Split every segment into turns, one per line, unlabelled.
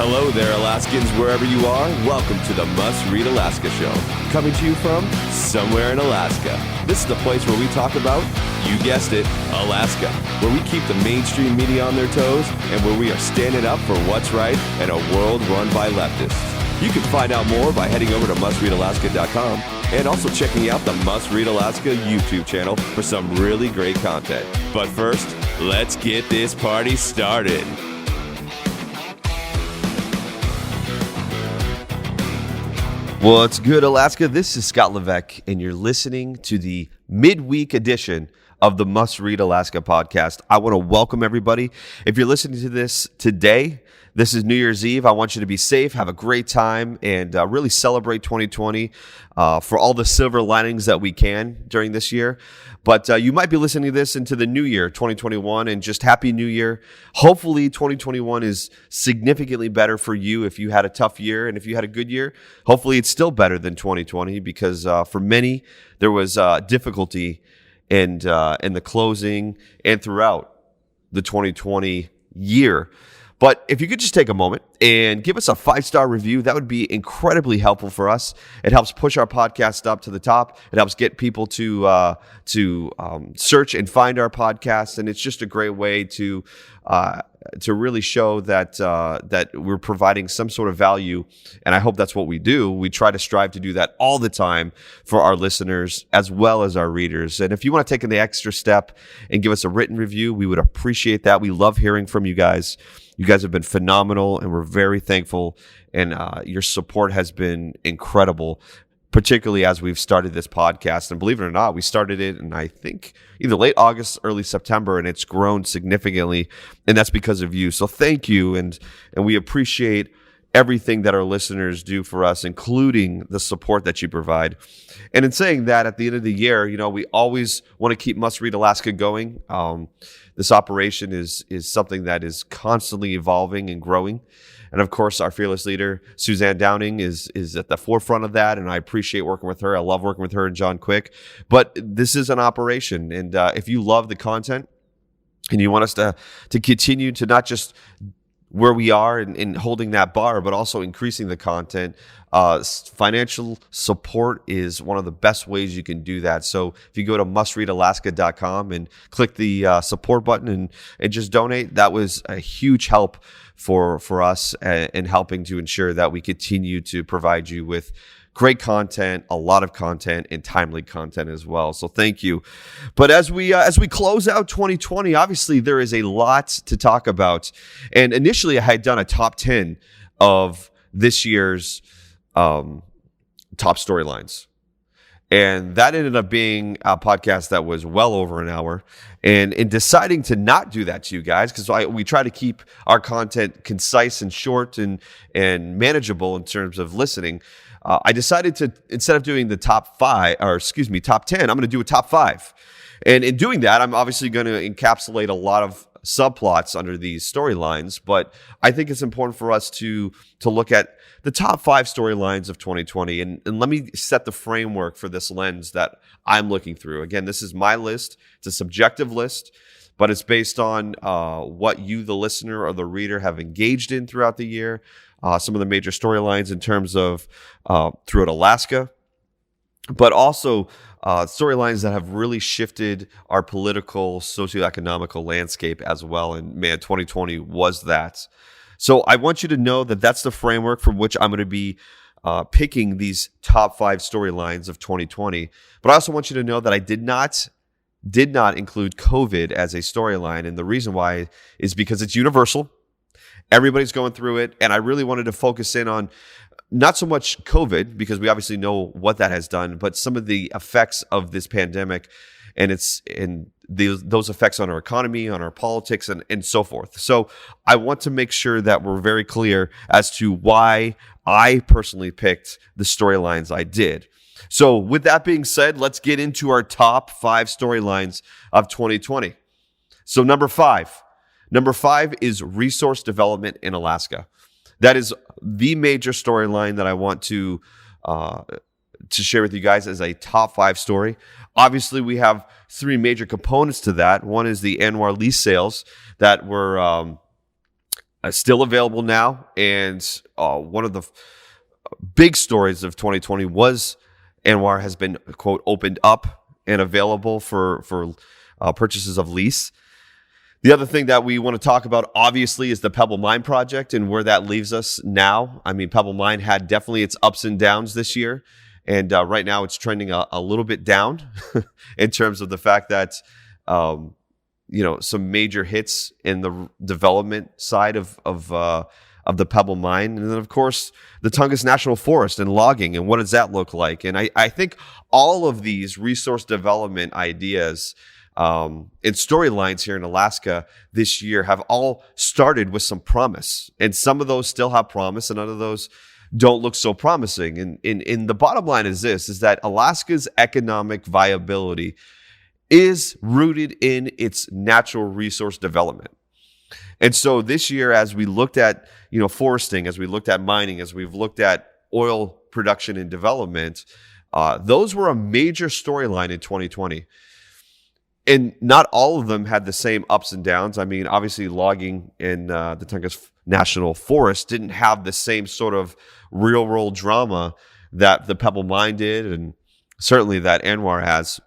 Hello there, Alaskans, wherever you are. Welcome to the Must Read Alaska Show, coming to you from somewhere in Alaska. This is the place where we talk about, you guessed it, Alaska, where we keep the mainstream media on their toes and where we are standing up for what's right in a world run by leftists. You can find out more by heading over to mustreadalaska.com and also checking out the Must Read Alaska YouTube channel for some really great content. But first, let's get this party started. What's good, Alaska? This is Scott Levesque, and you're listening to the Midweek Edition of the Must Read Alaska podcast. I want to welcome everybody. If you're listening to this today, this is New Year's Eve. I want you to be safe, have a great time, and really celebrate 2020 for all the silver linings that we can during this year. But you might be listening to this into the new year, 2021, and just Happy New Year. Hopefully, 2021 is significantly better for you if you had a tough year, and if you had a good year, hopefully it's still better than 2020 because for many, there was difficulty in the closing and throughout the 2020 year. But if you could just take a moment and give us a 5-star review, that would be incredibly helpful for us. It helps push our podcast up to the top. It helps get people to search and find our podcast, and it's just a great way to really show that we're providing some sort of value. And I hope that's what we do. We try to strive to do that all the time for our listeners as well as our readers. And if you want to take the extra step and give us a written review, we would appreciate that. We love hearing from you guys. You guys have been phenomenal, and we're very thankful. And your support has been incredible, particularly as we've started this podcast. And believe it or not, we started it in, I think, either late August, early September, and it's grown significantly. And that's because of you. So thank you. And we appreciate everything that our listeners do for us, including the support that you provide. And in saying that, at the end of the year, we always want to keep Must Read Alaska going. This operation is something that is constantly evolving and growing. And of course, our fearless leader, Suzanne Downing, is at the forefront of that. And I appreciate working with her. I love working with her and John Quick. But this is an operation. And if you love the content and you want us to continue to not just where we are in holding that bar, but also increasing the content, financial support is one of the best ways you can do that. So if you go to mustreadalaska.com and click the support button and just donate, that was a huge help for us in helping to ensure that we continue to provide you with great content, a lot of content, and timely content as well. So thank you. But as we close out 2020, obviously there is a lot to talk about. And initially, I had done a top 10 of this year's top storylines. And that ended up being a podcast that was well over an hour. And in deciding to not do that to you guys, because we try to keep our content concise and short and manageable in terms of listening, I decided to, instead of doing the top 10, I'm going to do a top 5. And in doing that, I'm obviously going to encapsulate a lot of subplots under these storylines. But I think it's important for us to look at the top 5 storylines of 2020. And let me set the framework for this lens that I'm looking through. Again, this is my list. It's a subjective list, but it's based on what you, the listener or the reader, have engaged in throughout the year. Some of the major storylines in terms of throughout Alaska, but also storylines that have really shifted our political, socioeconomical landscape as well. And man, 2020 was that. So I want you to know that that's the framework from which I'm going to be picking these top 5 storylines of 2020. But I also want you to know that I did not include COVID as a storyline. And the reason why is because it's universal. Everybody's going through it. And I really wanted to focus in on not so much COVID, because we obviously know what that has done, but some of the effects of this pandemic and those effects on our economy, on our politics, and so forth. So I want to make sure that we're very clear as to why I personally picked the storylines I did. So with that being said, let's get into our top 5 storylines of 2020. So number 5 is resource development in Alaska. That is the major storyline that I want to share with you guys as a top 5 story. Obviously, we have 3 major components to that. One is the ANWR lease sales that were still available now. And one of the big stories of 2020 was ANWR has been, quote, opened up and available for purchases of lease. The other thing that we want to talk about, obviously, is the Pebble Mine project and where that leaves us now. I mean, Pebble Mine had definitely its ups and downs this year. And right now it's trending a little bit down in terms of the fact that, some major hits in the development side of the Pebble Mine. And then, of course, the Tongass National Forest and logging, and what does that look like? And I think all of these resource development ideas and storylines here in Alaska this year have all started with some promise. And some of those still have promise, and none of those don't look so promising. And the bottom line is this, is that Alaska's economic viability is rooted in its natural resource development. And so this year, as we looked at, foresting, as we looked at mining, as we've looked at oil production and development, those were a major storyline in 2020. And not all of them had the same ups and downs. I mean, obviously logging in the Tongass National Forest didn't have the same sort of real world drama that the Pebble Mine did, and certainly that ANWR has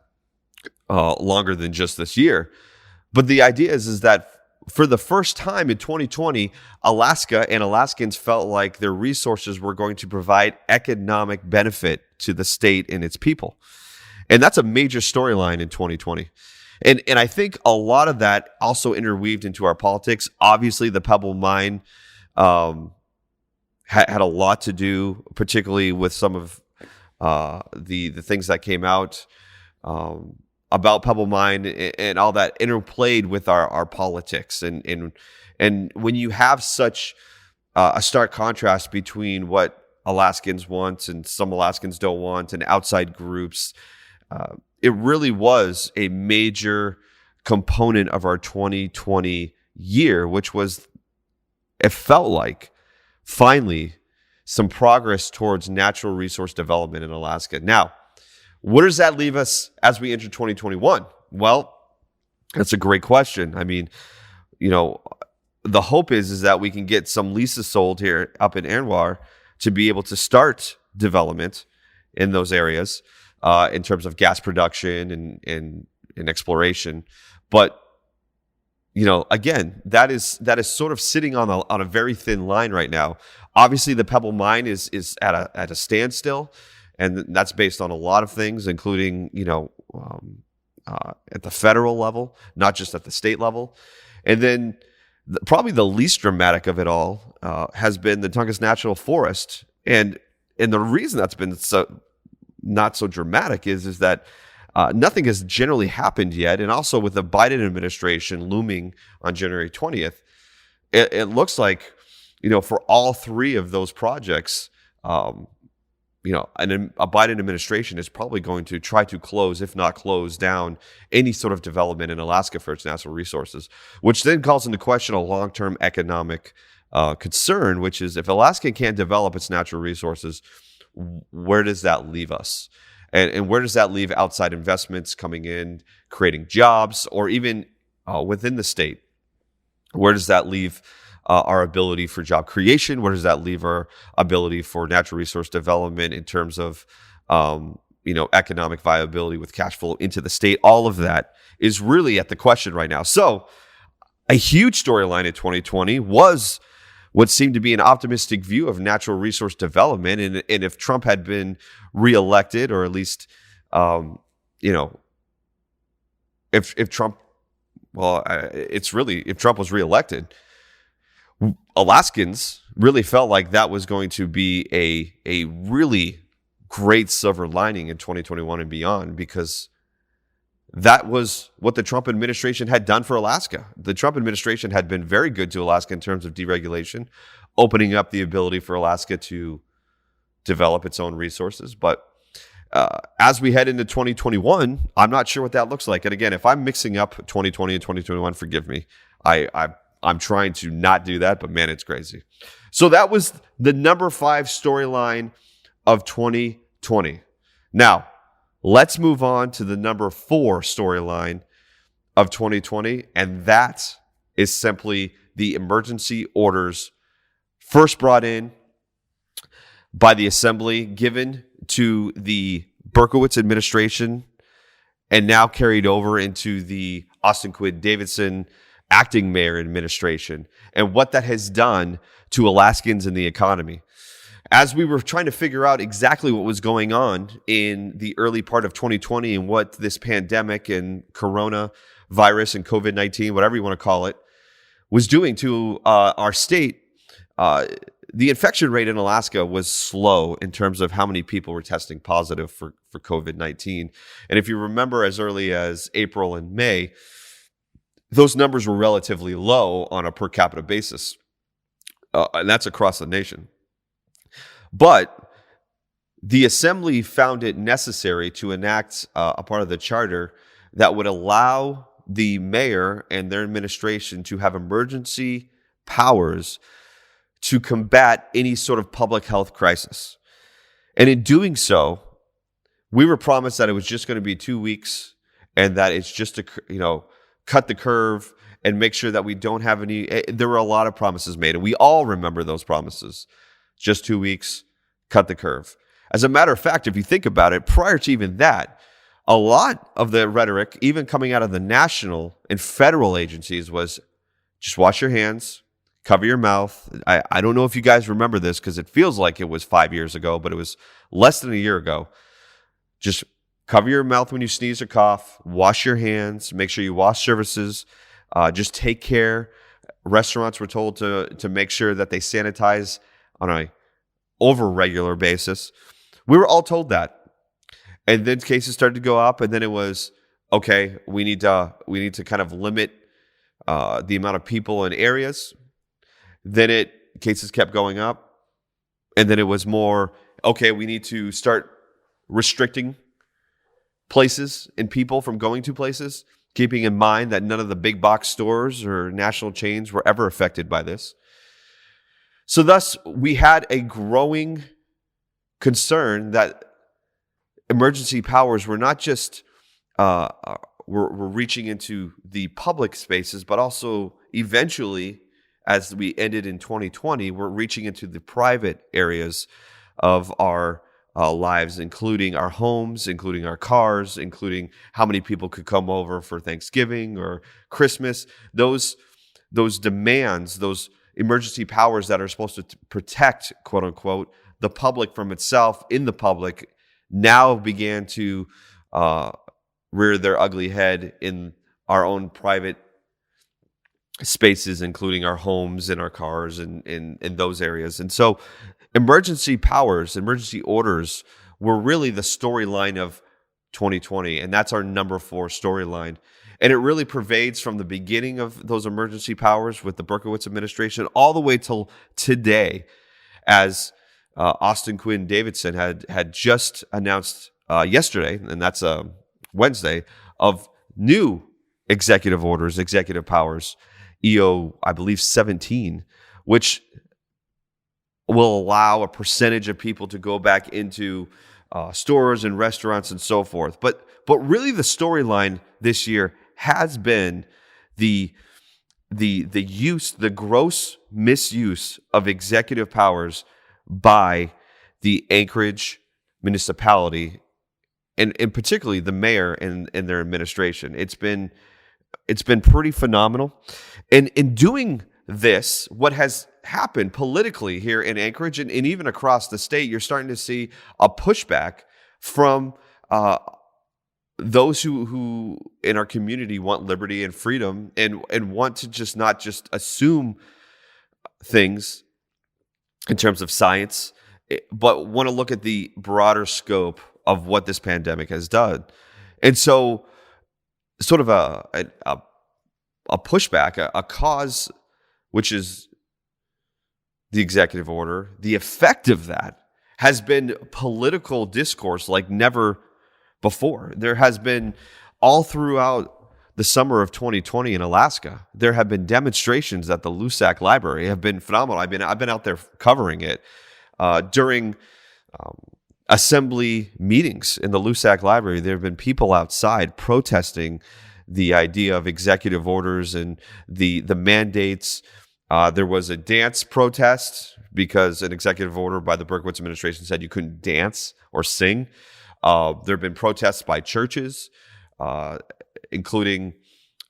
longer than just this year. But the idea is that for the first time in 2020, Alaska and Alaskans felt like their resources were going to provide economic benefit to the state and its people. And that's a major storyline in 2020. And I think a lot of that also interweaved into our politics. Obviously, the Pebble Mine had a lot to do, particularly with some of the things that came out about Pebble Mine and all that interplayed with our politics. And when you have such a stark contrast between what Alaskans want and some Alaskans don't want and outside groups, it really was a major component of our 2020 year, which was, it felt like, finally, some progress towards natural resource development in Alaska. Now, where does that leave us as we enter 2021? Well, that's a great question. I mean, the hope is that we can get some leases sold here up in ANWR to be able to start development in those areas in terms of gas production and exploration. But again, that is sort of sitting on a very thin line right now. Obviously, the Pebble Mine is at a standstill, and that's based on a lot of things, including at the federal level, not just at the state level. And then probably the least dramatic of it all has been the Tongass National Forest, and the reason that's been not so dramatic is that nothing has generally happened yet. And also with the Biden administration looming on January 20th, it looks like, for all three of those projects, a Biden administration is probably going to try to close, if not close down, any sort of development in Alaska for its natural resources, which then calls into question a long-term economic concern, which is if Alaska can't develop its natural resources, where does that leave us? And where does that leave outside investments coming in, creating jobs, or even within the state? Where does that leave our ability for job creation? Where does that leave our ability for natural resource development in terms of economic viability with cash flow into the state? All of that is really at the question right now. So a huge storyline in 2020 was what seemed to be an optimistic view of natural resource development. And if Trump had been reelected, or at least, if Trump, if Trump was reelected, Alaskans really felt like that was going to be a really great silver lining in 2021 and beyond, because that was what the Trump administration had done for Alaska. The Trump administration had been very good to Alaska in terms of deregulation, opening up the ability for Alaska to develop its own resources. But as we head into 2021, I'm not sure what that looks like. And again, if I'm mixing up 2020 and 2021, forgive me. I'm trying to not do that, but man, it's crazy. So that was the number 5 storyline of 2020. Now, let's move on to the number 4 storyline of 2020, and that is simply the emergency orders first brought in by the assembly, given to the Berkowitz administration, and now carried over into the Austin Quinn Davidson acting mayor administration, and what that has done to Alaskans and the economy. As we were trying to figure out exactly what was going on in the early part of 2020 and what this pandemic and coronavirus and COVID-19, whatever you want to call it, was doing to our state, the infection rate in Alaska was slow in terms of how many people were testing positive for COVID-19. And if you remember, as early as April and May, those numbers were relatively low on a per capita basis. And that's across the nation. But the assembly found it necessary to enact a part of the charter that would allow the mayor and their administration to have emergency powers to combat any sort of public health crisis. And in doing so, we were promised that it was just going to be 2 weeks and that it's just to, cut the curve and make sure that we don't have any. There were a lot of promises made, and we all remember those promises. Just 2 weeks, cut the curve. As a matter of fact, if you think about it, prior to even that, a lot of the rhetoric, even coming out of the national and federal agencies, was just wash your hands, cover your mouth. I don't know if you guys remember this because it feels like it was 5 years ago, but it was less than a year ago. Just cover your mouth when you sneeze or cough, wash your hands, make sure you wash surfaces, just take care. Restaurants were told to make sure that they sanitize on a over regular basis. We were all told that. And then cases started to go up, and then it was, okay, we need to kind of limit the amount of people in areas. Then cases kept going up, and then it was more, okay, we need to start restricting places and people from going to places, keeping in mind that none of the big box stores or national chains were ever affected by this. So thus, we had a growing concern that emergency powers were not just were reaching into the public spaces, but also eventually, as we ended in 2020, we're reaching into the private areas of our lives, including our homes, including our cars, including how many people could come over for Thanksgiving or Christmas. Those demands, those emergency powers that are supposed to protect, quote unquote, the public from itself in the public, now began to rear their ugly head in our own private spaces, including our homes and our cars and in those areas. And so emergency powers, emergency orders were really the storyline of 2020. And that's our number 4 storyline. And it really pervades from the beginning of those emergency powers with the Berkowitz administration all the way till today, as Austin Quinn Davidson had just announced yesterday, and that's Wednesday, of new executive orders, executive powers, EO, I believe 17, which will allow a percentage of people to go back into stores and restaurants and so forth. But really the storyline this year has been the gross misuse of executive powers by the Anchorage municipality and particularly the mayor and their administration. It's been pretty phenomenal. And in doing this, what has happened politically here in Anchorage and even across the state, you're starting to see a pushback from those who in our community want liberty and freedom and want to just not just assume things in terms of science, but want to look at the broader scope of what this pandemic has done. And so sort of a pushback, a cause, which is the executive order, the effect of that has been political discourse like never before. There has been all throughout the summer of 2020 in Alaska, there have been demonstrations at the Levesque library have been phenomenal. I've been out there covering it during assembly meetings in the Levesque library. There have been people outside protesting the idea of executive orders and the mandates There was a dance protest because an executive order by the Berkowitz administration said you couldn't dance or sing. There have been protests by churches, including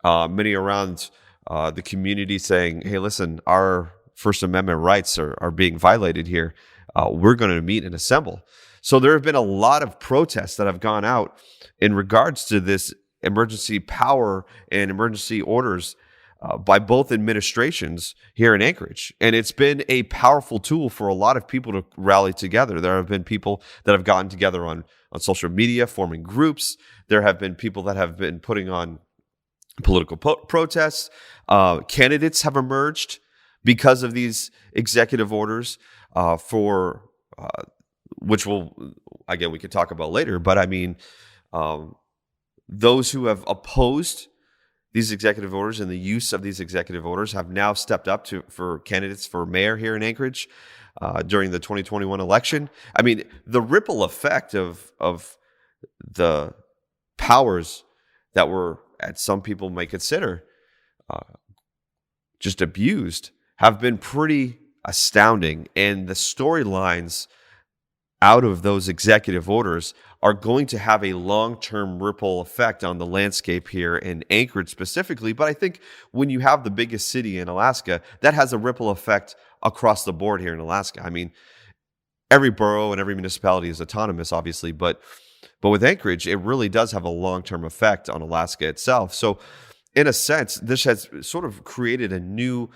many around the community saying, hey, listen, our First Amendment rights are being violated here. We're going to meet and assemble. So there have been a lot of protests that have gone out in regards to this emergency power and emergency orders by both administrations here in Anchorage. And it's been a powerful tool for a lot of people to rally together. There have been people that have gotten together on social media, forming groups. There have been people that have been putting on political protests. Candidates have emerged because of these executive orders which again, we could talk about later. But I mean, those who have opposed these executive orders and the use of these executive orders have now stepped up for candidates for mayor here in Anchorage during the 2021 election. I mean, the ripple effect of the powers that were, as some people may consider, just abused, have been pretty astounding. And the storylines out of those executive orders are going to have a long-term ripple effect on the landscape here in Anchorage specifically. But I think when you have the biggest city in Alaska, that has a ripple effect across the board here in Alaska. I mean, every borough and every municipality is autonomous, obviously, but with Anchorage, it really does have a long-term effect on Alaska itself. So in a sense, this has sort of created a new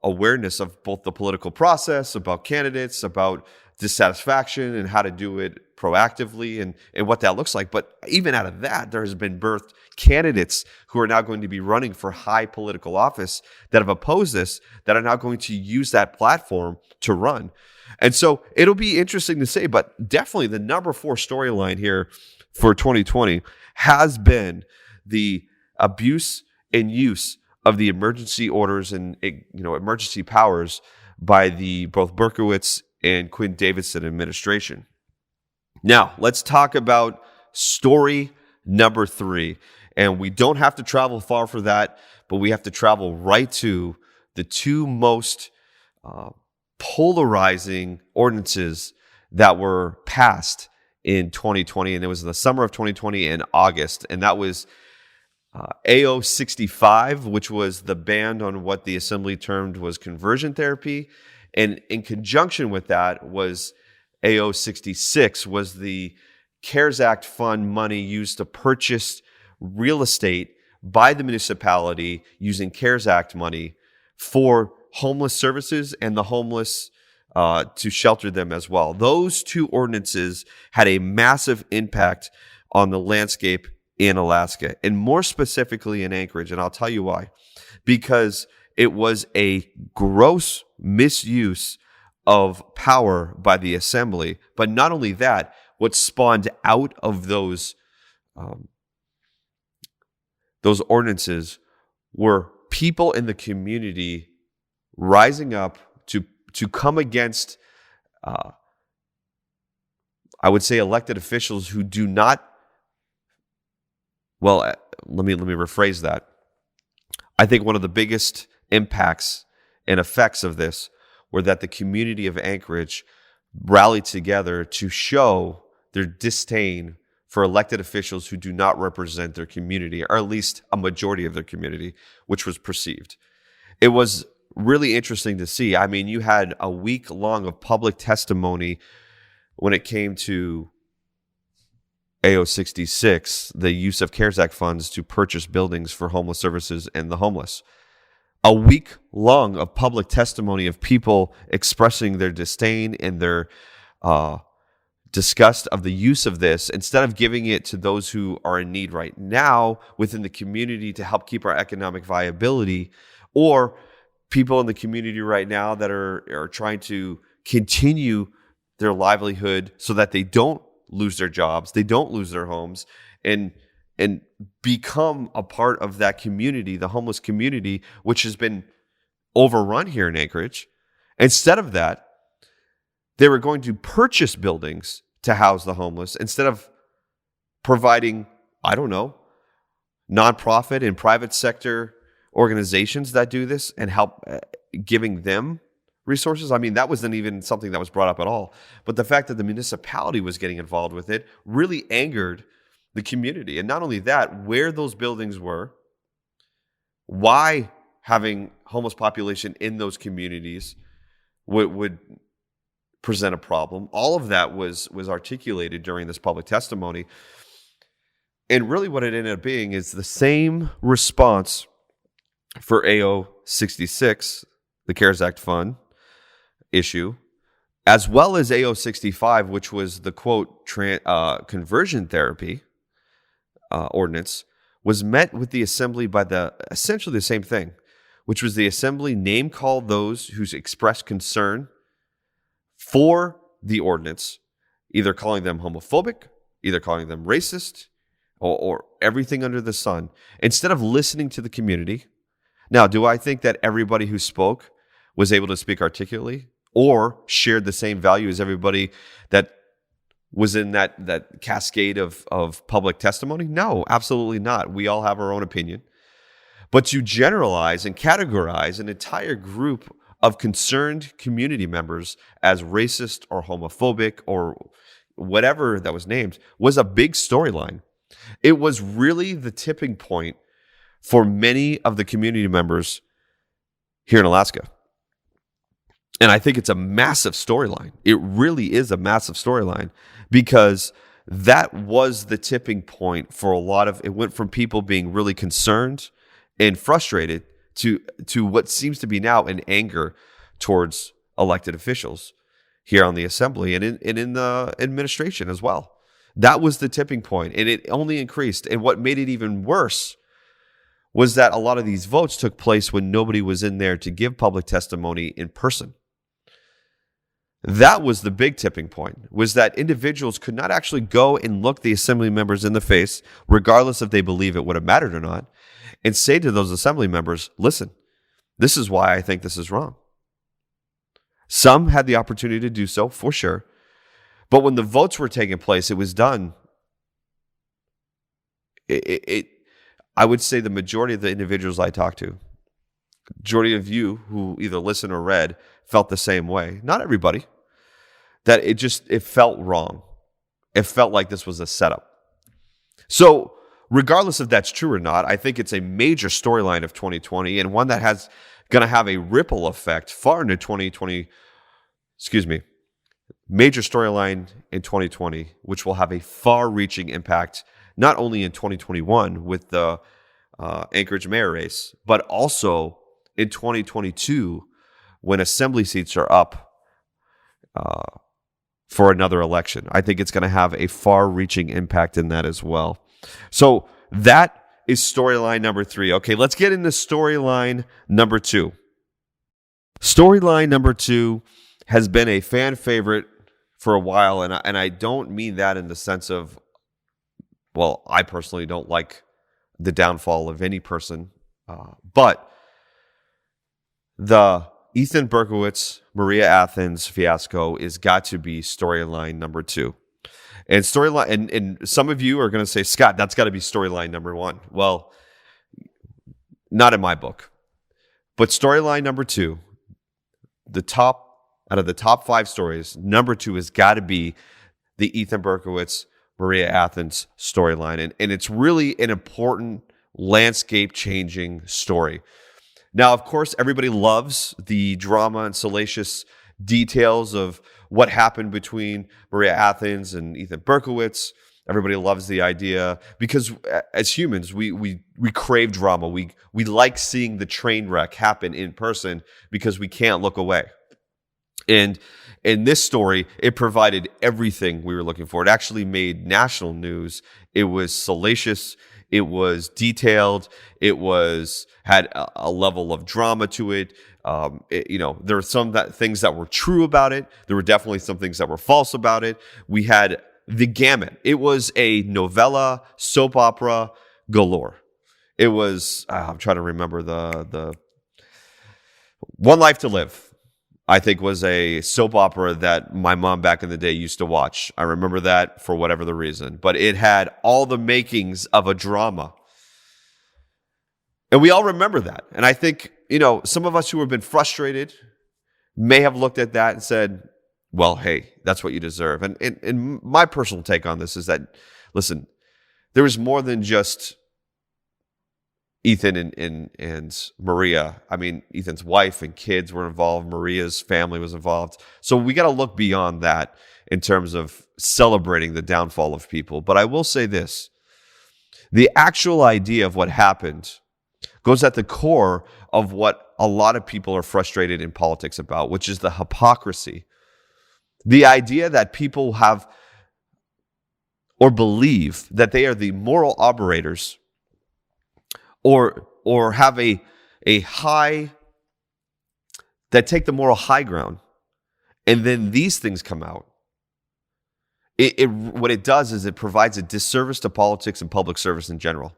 awareness of both the political process, about candidates, about dissatisfaction and how to do it proactively and what that looks like. But even out of that, there has been birthed candidates who are now going to be running for high political office that have opposed this, that are now going to use that platform to run. And so it'll be interesting to say, but definitely the number 4 storyline here for 2020 has been the abuse and use of the emergency orders and emergency powers by the both Berkowitz and Quinn Davidson administration. Now, let's talk about story number 3. And we don't have to travel far for that, but we have to travel right to the 2 most polarizing ordinances that were passed in 2020. And it was in the summer of 2020 in August. And that was AO65, which was the ban on what the assembly termed was conversion therapy. And in conjunction with that was AO66, was the CARES Act fund money used to purchase real estate by the municipality using CARES Act money for homeless services and the homeless to shelter them as well. Those 2 ordinances had a massive impact on the landscape in Alaska, and more specifically in Anchorage. And I'll tell you why. Because it was a gross misuse of power by the assembly. But not only that, what spawned out of those ordinances were people in the community rising up to come against, I would say, elected officials who do not. Well, let me rephrase that. I think one of the biggest impacts and effects of this were that the community of Anchorage rallied together to show their disdain for elected officials who do not represent their community, or at least a majority of their community, which was perceived. It was really interesting to see. I mean, you had a week long of public testimony when it came to AO66, the use of CARES Act funds to purchase buildings for homeless services and the homeless. A week long of public testimony of people expressing their disdain and their disgust of the use of this, instead of giving it to those who are in need right now within the community to help keep our economic viability, or people in the community right now that are trying to continue their livelihood so that they don't lose their jobs, they don't lose their homes, and become a part of that community, the homeless community, which has been overrun here in Anchorage. Instead of that, they were going to purchase buildings to house the homeless instead of providing, I don't know, nonprofit and private sector organizations that do this and help giving them resources. I mean, that wasn't even something that was brought up at all. But the fact that the municipality was getting involved with it really angered the community. And not only that, where those buildings were, why having homeless population in those communities would present a problem. All of that was articulated during this public testimony. And really what it ended up being is the same response for AO66, the CARES Act fund issue, as well as AO65, which was the quote conversion therapy ordinance, was met with the assembly by essentially the same thing, which was the assembly name-called those who expressed concern for the ordinance, either calling them homophobic, either calling them racist, or everything under the sun, instead of listening to the community. Now, do I think that everybody who spoke was able to speak articulately or shared the same value as everybody that was in that cascade of public testimony? No, absolutely not. We all have our own opinion. But to generalize and categorize an entire group of concerned community members as racist or homophobic or whatever that was named was a big storyline. It was really the tipping point for many of the community members here in Alaska. And I think it's a massive storyline. It really is a massive storyline because that was the tipping point for a lot of, it went from people being really concerned and frustrated to what seems to be now an anger towards elected officials here on the assembly and in the administration as well. That was the tipping point, and it only increased. And what made it even worse was that a lot of these votes took place when nobody was in there to give public testimony in person. That was the big tipping point, was that individuals could not actually go and look the assembly members in the face, regardless if they believe it would have mattered or not, and say to those assembly members, listen, this is why I think this is wrong. Some had the opportunity to do so, for sure. But when the votes were taking place, it was done. I would say the majority of the individuals I talked to, majority of you who either listened or read, felt the same way. Not everybody. That it felt wrong. It felt like this was a setup. So regardless if that's true or not, I think it's a major storyline of 2020 and one that has going to have a ripple effect far into 2020. Major storyline in 2020, which will have a far-reaching impact not only in 2021 with the Anchorage mayor race, but also in 2022 when assembly seats are up for another election. I think it's going to have a far-reaching impact in that as well. So that is storyline number 3. Okay, let's get into storyline number 2. Storyline number 2 has been a fan favorite for a while, and I don't mean that in the sense of, well, I personally don't like the downfall of any person, but the Ethan Berkowitz, Maria Athens fiasco is got to be storyline number 2. And storyline, and some of you are going to say, Scott, that's got to be storyline number 1. Well, not in my book, but storyline number 2, out of the top 5 stories, number 2 has got to be the Ethan Berkowitz, Maria Athens storyline. And it's really an important landscape-changing story. Now, of course, everybody loves the drama and salacious details of what happened between Maria Athens and Ethan Berkowitz. Everybody loves the idea because as humans, we crave drama. We like seeing the train wreck happen in person because we can't look away. And in this story, it provided everything we were looking for. It actually made national news. It was salacious. It was detailed. It had a level of drama to it. There were some things that were true about it. There were definitely some things that were false about it. We had the gamut. It was a novella, soap opera galore. It was, I'm trying to remember the One Life to Live, I think, was a soap opera that my mom back in the day used to watch. I remember that for whatever the reason. But it had all the makings of a drama. And we all remember that. And I think, some of us who have been frustrated may have looked at that and said, well, hey, that's what you deserve. And my personal take on this is that, listen, there was more than just Ethan and Maria. I mean, Ethan's wife and kids were involved. Maria's family was involved. So we got to look beyond that in terms of celebrating the downfall of people. But I will say this. The actual idea of what happened goes at the core of what a lot of people are frustrated in politics about, which is the hypocrisy. The idea that people have or believe that they are the moral operators or have a high, that take the moral high ground, and then these things come out. What it does is it provides a disservice to politics and public service in general.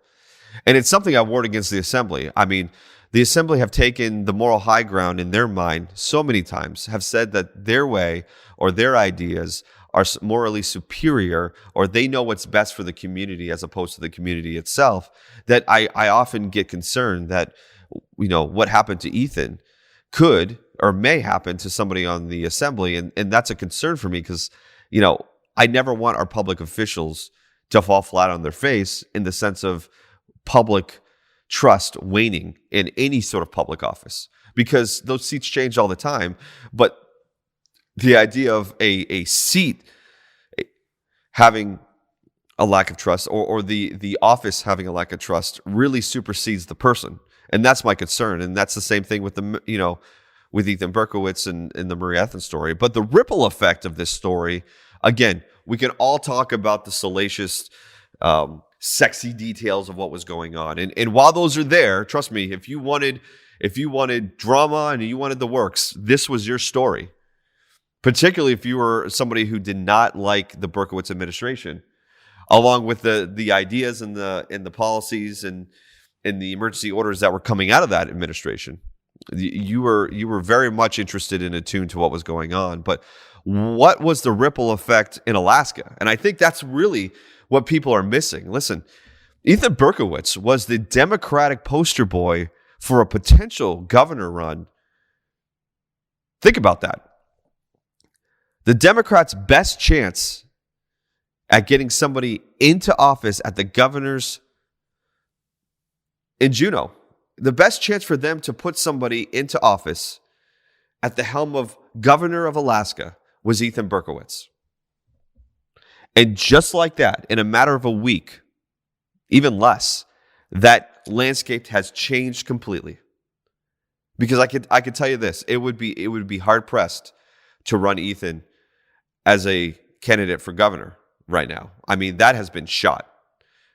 And it's something I've warned against the Assembly. I mean, the Assembly have taken the moral high ground in their mind so many times, have said that their way or their ideas are morally superior, or they know what's best for the community as opposed to the community itself, that I often get concerned that, what happened to Ethan could or may happen to somebody on the Assembly. And that's a concern for me because, I never want our public officials to fall flat on their face in the sense of public trust waning in any sort of public office, because those seats change all the time. But the idea of a seat having a lack of trust or the office having a lack of trust really supersedes the person. And that's my concern. And that's the same thing with with Ethan Berkowitz and the Maria Athens story. But the ripple effect of this story, again, we can all talk about the salacious, sexy details of what was going on. And while those are there, trust me, if you wanted drama and you wanted the works, this was your story. Particularly if you were somebody who did not like the Berkowitz administration, along with the ideas and the policies and the emergency orders that were coming out of that administration. You were very much interested and attuned to what was going on. But what was the ripple effect in Alaska? And I think that's really what people are missing. Listen, Ethan Berkowitz was the Democratic poster boy for a potential governor run. Think about that. The Democrats' best chance at getting somebody into office at the governor's in Juneau, the best chance for them to put somebody into office at the helm of governor of Alaska was Ethan Berkowitz. And just like that, in a matter of a week, even less, that landscape has changed completely. Because I could tell you this, it would be hard pressed to run Ethan as a candidate for governor right now. I mean, that has been shot.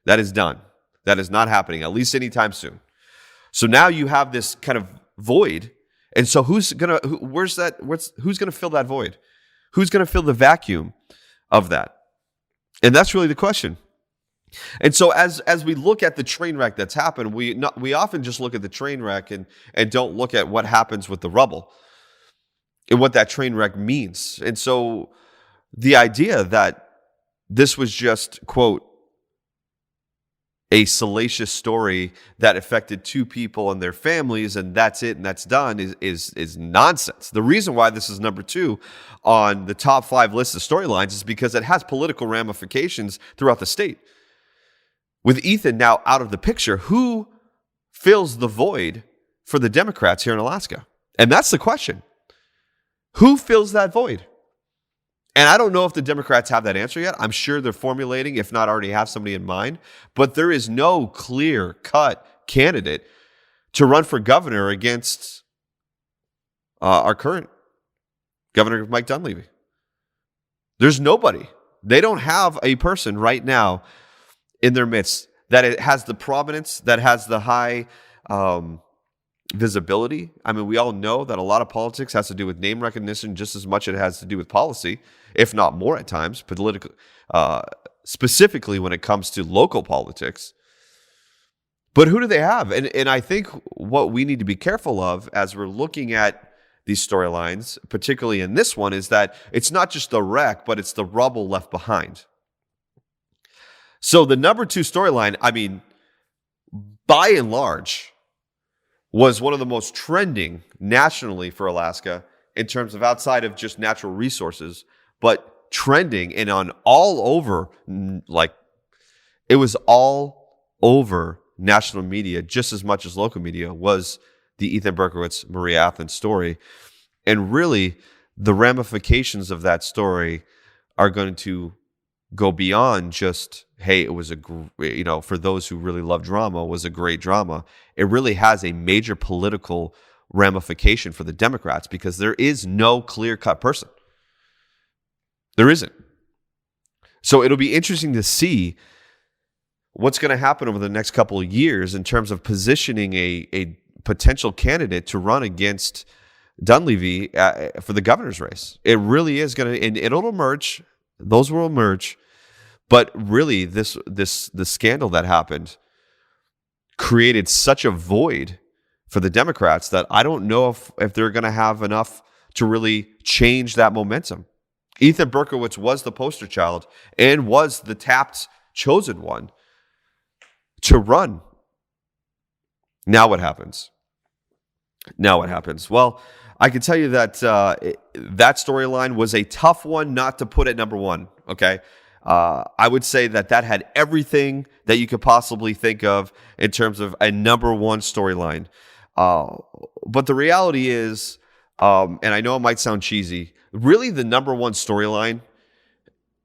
That is done. That is not happening, at least anytime soon. So now you have this kind of void. And so who's going to fill that void? Who's going to fill the vacuum of that? And that's really the question. And so as we look at the train wreck that's happened, we often just look at the train wreck and don't look at what happens with the rubble and what that train wreck means. And so the idea that this was just, quote, a salacious story that affected two people and their families, and that's it and that's done is nonsense. The reason why this is number 2 on the top 5 list of storylines is because it has political ramifications throughout the state. With Ethan now out of the picture, who fills the void for the Democrats here in Alaska? And that's the question. Who fills that void? And I don't know if the Democrats have that answer yet. I'm sure they're formulating, if not already have somebody in mind. But there is no clear-cut candidate to run for governor against our current Governor Mike Dunleavy. There's nobody. They don't have a person right now in their midst that it has the prominence, that has the high visibility. I mean, we all know that a lot of politics has to do with name recognition just as much as it has to do with policy, if not more at times, political, specifically when it comes to local politics. But who do they have? And I think what we need to be careful of as we're looking at these storylines, particularly in this one, is that it's not just the wreck, but it's the rubble left behind. So the number 2 storyline, I mean, by and large, was one of the most trending nationally for Alaska in terms of outside of just natural resources, but trending and on all over, like it was all over national media just as much as local media, was the Ethan Berkowitz, Maria Athens story. And really, the ramifications of that story are going to go beyond just, hey, it was for those who really love drama, was a great drama. It really has a major political ramification for the Democrats because there is no clear-cut person. There isn't. So it'll be interesting to see what's going to happen over the next couple of years in terms of positioning a potential candidate to run against Dunleavy for the governor's race. It really is going to, and it'll emerge. Those will emerge. But really, the scandal that happened created such a void for the Democrats that I don't know if they're going to have enough to really change that momentum. Ethan Berkowitz was the poster child and was the tapped chosen one to run. Now what happens? Well, I can tell you that that storyline was a tough one not to put at number one, okay? I would say that had everything that you could possibly think of in terms of a number one storyline. But the reality is, and I know it might sound cheesy, really the number one storyline,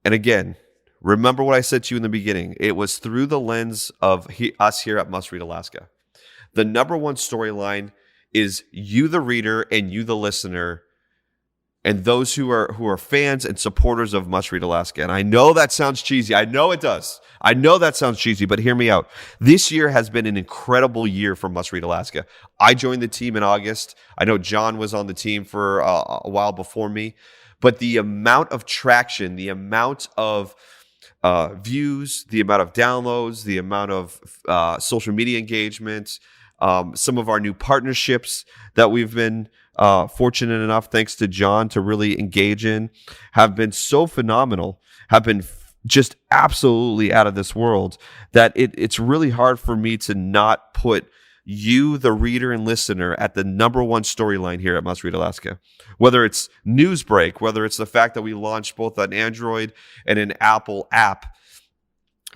and again, remember what I said to you in the beginning, it was through the lens of us here at Must Read Alaska. The number one storyline is you, the reader, and you, the listener, and those who are fans and supporters of Must Read Alaska. And I know that sounds cheesy. I know it does. I know that sounds cheesy, but hear me out. This year has been an incredible year for Must Read Alaska. I joined the team in August. I know John was on the team for a while before me, but the amount of traction, the amount of views, the amount of downloads, the amount of social media engagement, some of our new partnerships that we've been fortunate enough, thanks to John, to really engage in, have been so phenomenal, have been just absolutely out of this world, that it's really hard for me to not put you, the reader and listener, at the number one storyline here at Must Read Alaska. Whether it's Newsbreak, whether it's the fact that we launched both an Android and an Apple app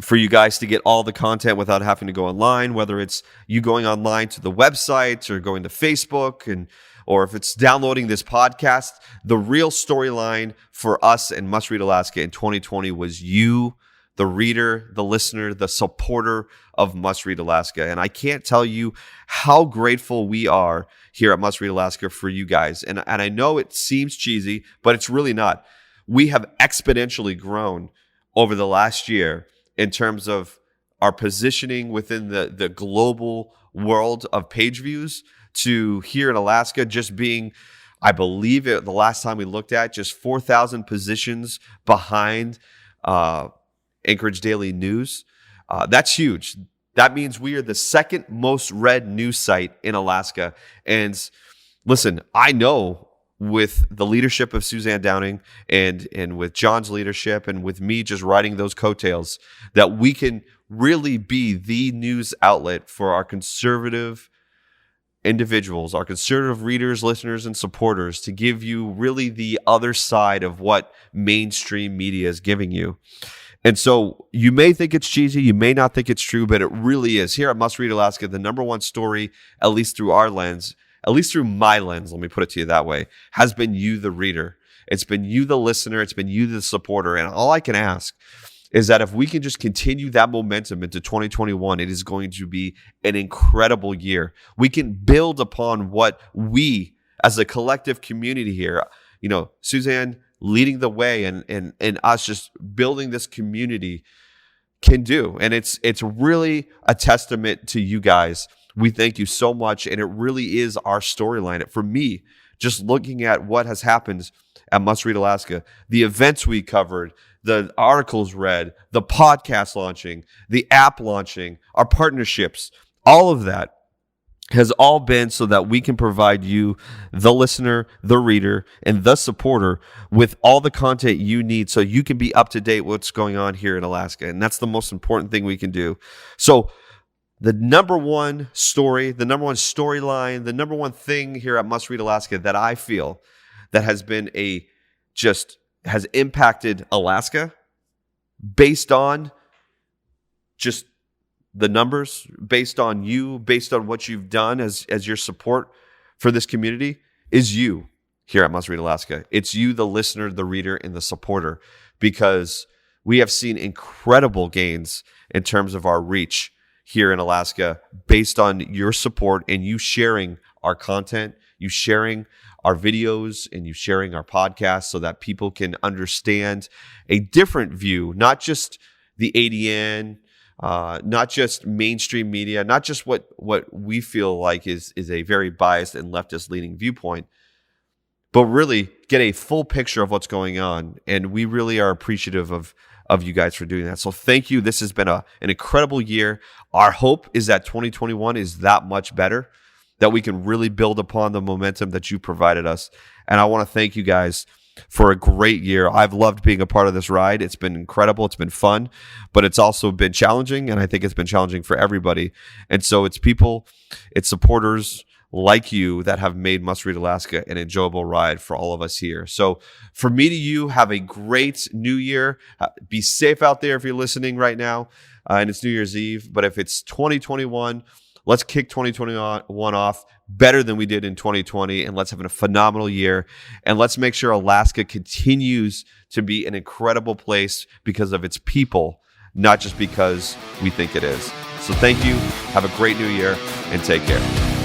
for you guys to get all the content without having to go online, whether it's you going online to the website or going to Facebook, or if it's downloading this podcast, the real storyline for us and Must Read Alaska in 2020 was you, the reader, the listener, the supporter of Must Read Alaska. And I can't tell you how grateful we are here at Must Read Alaska for you guys. And I know it seems cheesy, but it's really not. We have exponentially grown over the last year in terms of our positioning within the global world of page views, to here in Alaska just being, I believe the last time we looked at, just 4,000 positions behind Anchorage Daily News. That's huge. That means we are the second most read news site in Alaska. And listen, I know with the leadership of Suzanne Downing and with John's leadership and with me just riding those coattails, that we can really be the news outlet for our conservative individuals, our conservative readers, listeners, and supporters, to give you really the other side of what mainstream media is giving you. And so you may think it's cheesy, you may not think it's true, but it really is. Here at Must Read Alaska, the number one story, at least through our lens, at least through my lens, let me put it to you that way, has been you, the reader. It's been you, the listener. It's been you, the supporter. And all I can ask is that if we can just continue that momentum into 2021, it is going to be an incredible year. We can build upon what we, as a collective community here, Suzanne leading the way and us just building this community can do. And it's really a testament to you guys. We thank you so much. And it really is our storyline. For me, just looking at what has happened at Must Read Alaska, the events we covered, the articles read, the podcast launching, the app launching, our partnerships, all of that has all been so that we can provide you, the listener, the reader, and the supporter with all the content you need so you can be up to date with what's going on here in Alaska. And that's the most important thing we can do. So the number one story, the number one storyline, the number one thing here at Must Read Alaska that I feel that has been has impacted Alaska based on just the numbers, based on you, based on what you've done as your support for this community is you here at Must Read Alaska. It's you, the listener, the reader, and the supporter, because we have seen incredible gains in terms of our reach here in Alaska based on your support and you sharing our content, you sharing our videos, and you sharing our podcast so that people can understand a different view, not just the ADN, not just mainstream media, not just what we feel like is a very biased and leftist leaning viewpoint, but really get a full picture of what's going on. And we really are appreciative of you guys for doing that. So thank you. This has been an incredible year. Our hope is that 2021 is that much better, that we can really build upon the momentum that you provided us. And I want to thank you guys for a great year. I've loved being a part of this ride. It's been incredible. It's been fun, but it's also been challenging. And I think it's been challenging for everybody. And so it's people, it's supporters like you that have made Must Read Alaska an enjoyable ride for all of us here. So for me to you, have a great new year. Be safe out there if you're listening right now. And it's New Year's Eve. But if it's 2021, let's kick 2021 off better than we did in 2020, and let's have a phenomenal year. And let's make sure Alaska continues to be an incredible place because of its people, not just because we think it is. So thank you. Have a great new year, and take care.